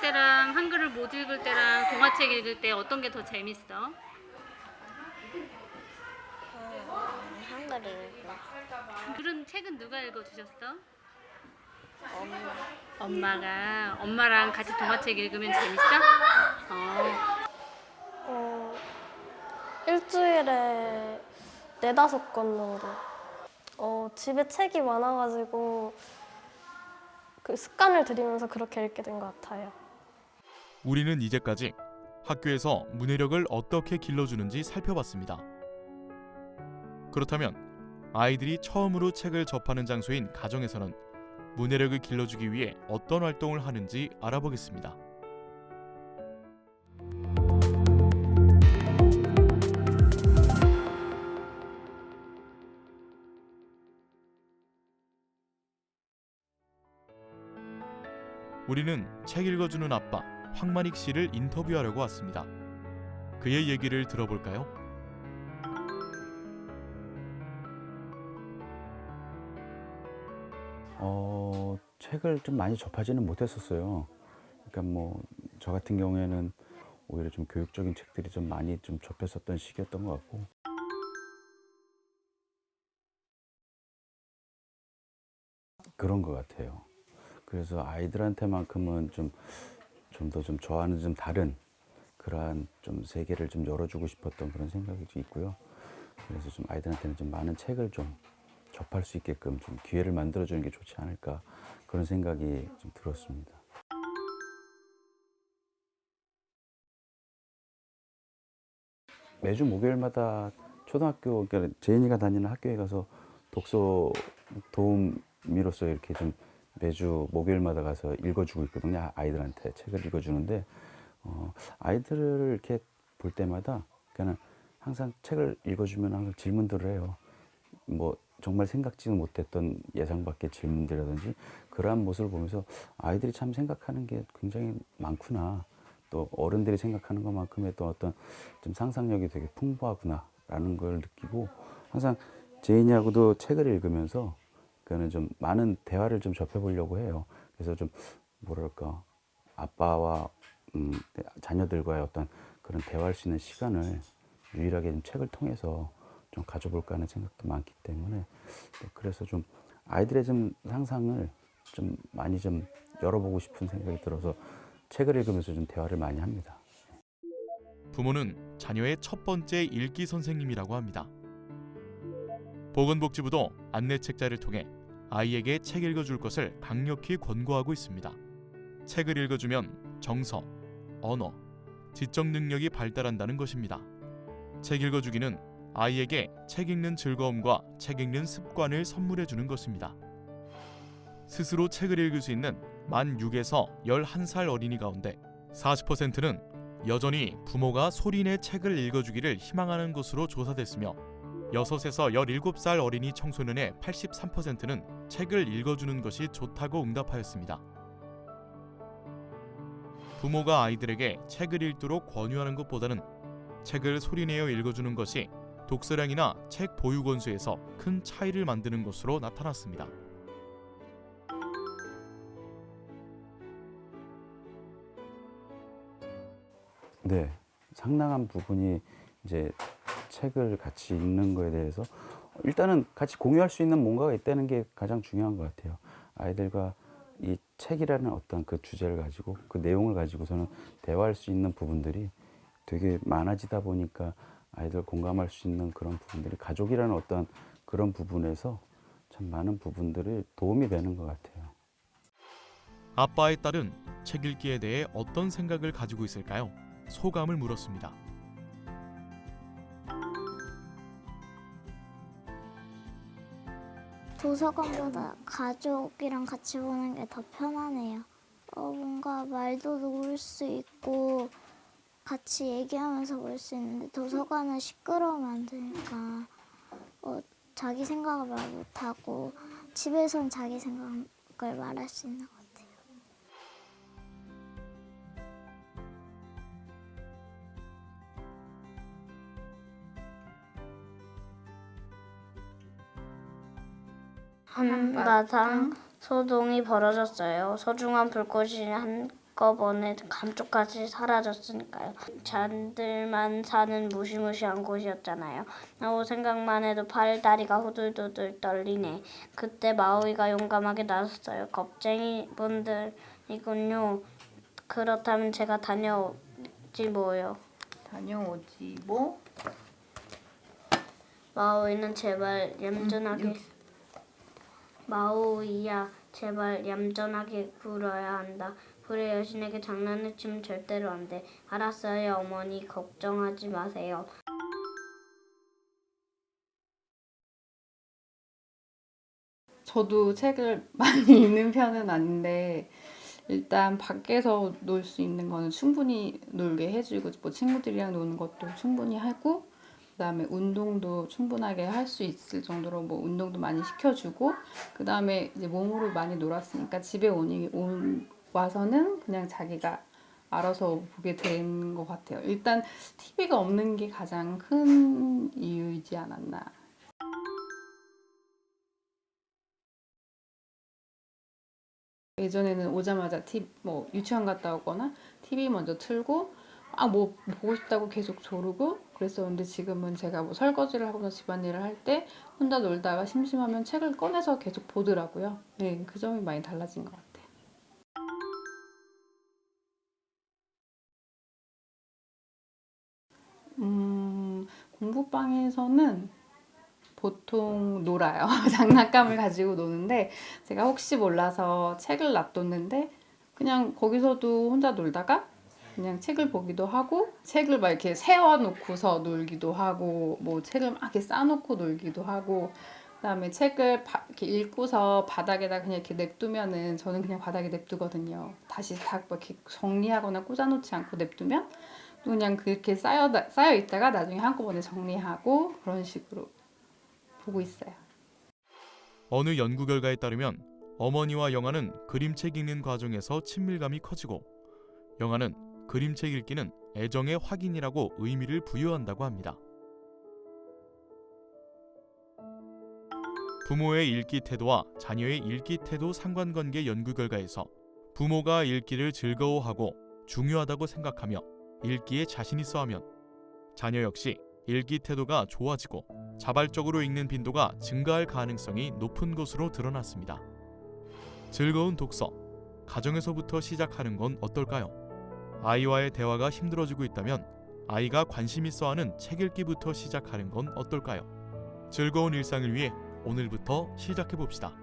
때랑 한글을 못 읽을 때랑 동화책 읽을 때 어떤 게 더 재밌어? 한글 읽고 그런 책은 누가 읽어주셨어? 엄마. 엄마가. 엄마랑 같이 동화책 읽으면 재밌어? 어. 일주일에 네다섯 권 정도. 집에 책이 많아가지고 그 습관을 들이면서 그렇게 읽게 된 것 같아요. 우리는 이제까지 학교에서 문해력을 어떻게 길러주는지 살펴봤습니다. 그렇다면 아이들이 처음으로 책을 접하는 장소인 가정에서는 문해력을 길러주기 위해 어떤 활동을 하는지 알아보겠습니다. 우리는 책 읽어주는 아빠 황만익 씨를 인터뷰하려고 왔습니다. 그의 얘기를 들어볼까요? 책을 좀 많이 접하지는 못했었어요. 그러니까 뭐 저 같은 경우에는 오히려 좀 교육적인 책들이 좀 많이 좀 접했었던 시기였던 것 같고, 그런 것 같아요. 그래서 아이들한테만큼은 좀 더 좀 저와는 좀 다른 그러한 좀 세계를 좀 열어주고 싶었던 그런 생각이 좀 있고요. 그래서 좀 아이들한테는 좀 많은 책을 좀 접할 수 있게끔 좀 기회를 만들어주는 게 좋지 않을까, 그런 생각이 좀 들었습니다. 매주 목요일마다 초등학교, 그러니까 제인이가 다니는 학교에 가서 독서 도우미로서 이렇게 좀 매주 목요일마다 가서 읽어주고 있거든요. 아이들한테 책을 읽어주는데, 아이들을 이렇게 볼 때마다 그냥 항상 책을 읽어주면 항상 질문들을 해요. 뭐 정말 생각지도 못했던 예상 밖의 질문들이라든지, 그러한 모습을 보면서 아이들이 참 생각하는 게 굉장히 많구나, 또 어른들이 생각하는 것만큼의 또 어떤 좀 상상력이 되게 풍부하구나라는 걸 느끼고, 항상 제인이하고도 책을 읽으면서 그는 좀 많은 대화를 좀 접해보려고 해요. 그래서 좀 뭐랄까, 아빠와 자녀들과의 어떤 그런 대화할 수 있는 시간을 유일하게 좀 책을 통해서 좀 가져볼까 하는 생각도 많기 때문에, 그래서 좀 아이들의 좀 상상을 좀 많이 좀 열어보고 싶은 생각이 들어서 책을 읽으면서 좀 대화를 많이 합니다. 부모는 자녀의 첫 번째 읽기 선생님이라고 합니다. 보건복지부도 안내 책자를 통해 아이에게 책 읽어줄 것을 강력히 권고하고 있습니다. 책을 읽어주면 정서, 언어, 지적 능력이 발달한다는 것입니다. 책 읽어주기는 아이에게 책 읽는 즐거움과 책 읽는 습관을 선물해주는 것입니다. 스스로 책을 읽을 수 있는 만 6에서 11살 어린이 가운데 40%는 여전히 부모가 소리내 책을 읽어주기를 희망하는 것으로 조사됐으며, 6에서 17살 어린이 청소년의 83%는 책을 읽어주는 것이 좋다고 응답하였습니다. 부모가 아이들에게 책을 읽도록 권유하는 것보다는 책을 소리내어 읽어주는 것이 독서량이나 책 보유 권수에서 큰 차이를 만드는 것으로 나타났습니다. 네, 상당한 부분이 이제 책을 같이 읽는 거에 대해서 일단은 같이 공유할 수 있는 뭔가가 있다는 게 가장 중요한 것 같아요. 아이들과 이 책이라는 어떤 그 주제를 가지고, 그 내용을 가지고서는 대화할 수 있는 부분들이 되게 많아지다 보니까 아이들 공감할 수 있는 그런 부분들이, 가족이라는 어떤 그런 부분에서 참 많은 부분들이 도움이 되는 것 같아요. 아빠의 딸은 책 읽기에 대해 어떤 생각을 가지고 있을까요? 소감을 물었습니다. 도서관보다 가족이랑 같이 보는 게 더 편하네요. 뭔가 말도 놓을 수 있고 같이 얘기하면서 볼 수 있는데, 도서관은 시끄러우면 안 되니까 자기 생각을 말 못하고 집에선 자기 생각을 말할 수 있는 것 같아요. 한바탕 소동이 벌어졌어요. 소중한 불꽃이 한 한꺼번에 감쪽같이 사라졌으니까요. 잔들만 사는 무시무시한 곳이었잖아요. 생각만 해도 팔 다리가 후들후들 떨리네. 그때 마오이가 용감하게 나섰어요. 겁쟁이 분들이군요. 그렇다면 제가 다녀오지 뭐요. 다녀오지 뭐? 마오이는 제발 얌전하게 마오이야 제발 얌전하게 굴어야 한다. 불의 여신에게 장난을 치면 절대로 안 돼. 알았어요 어머니 걱정하지 마세요. 저도 책을 많이 읽는 편은 아닌데 일단 밖에서 놀 수 있는 거는 충분히 놀게 해주고 뭐 친구들이랑 노는 것도 충분히 하고 그다음에 운동도 충분하게 할 수 있을 정도로 뭐 운동도 많이 시켜주고 그다음에 이제 몸으로 많이 놀았으니까 집에 와서는 그냥 자기가 알아서 보게 된 것 같아요. 일단 TV가 없는 게 가장 큰 이유이지 않았나. 예전에는 오자마자 뭐 유치원 갔다 오거나 TV 먼저 틀고 뭐 보고 싶다고 계속 조르고 그랬었는데 지금은 제가 뭐 설거지를 하거나 집안일을 할 때 혼자 놀다가 심심하면 책을 꺼내서 계속 보더라고요. 네, 그 점이 많이 달라진 것 같아요. 공부방에서는 보통 놀아요. 장난감을 가지고 노는데 제가 혹시 몰라서 책을 놔뒀는데 그냥 거기서도 혼자 놀다가 그냥 책을 보기도 하고 책을 막 이렇게 세워놓고서 놀기도 하고 뭐 책을 막 이렇게 쌓아놓고 놀기도 하고 그다음에 책을 이렇게 읽고서 바닥에다 그냥 이렇게 냅두면은 저는 그냥 바닥에 냅두거든요. 다시 다 이렇게 정리하거나 꽂아놓지 않고 냅두면 또 그냥 그렇게 쌓여 있다가 나중에 한꺼번에 정리하고 그런 식으로 보고 있어요. 어느 연구 결과에 따르면 어머니와 영아는 그림책 읽는 과정에서 친밀감이 커지고 영아는 그림책 읽기는 애정의 확인이라고 의미를 부여한다고 합니다. 부모의 읽기 태도와 자녀의 읽기 태도 상관관계 연구 결과에서 부모가 읽기를 즐거워하고 중요하다고 생각하며 읽기에 자신 있어 하면 자녀 역시 읽기 태도가 좋아지고 자발적으로 읽는 빈도가 증가할 가능성이 높은 것으로 드러났습니다. 즐거운 독서, 가정에서부터 시작하는 건 어떨까요? 아이와의 대화가 힘들어지고 있다면 아이가 관심 있어 하는 책 읽기부터 시작하는 건 어떨까요? 즐거운 일상을 위해 오늘부터 시작해 봅시다.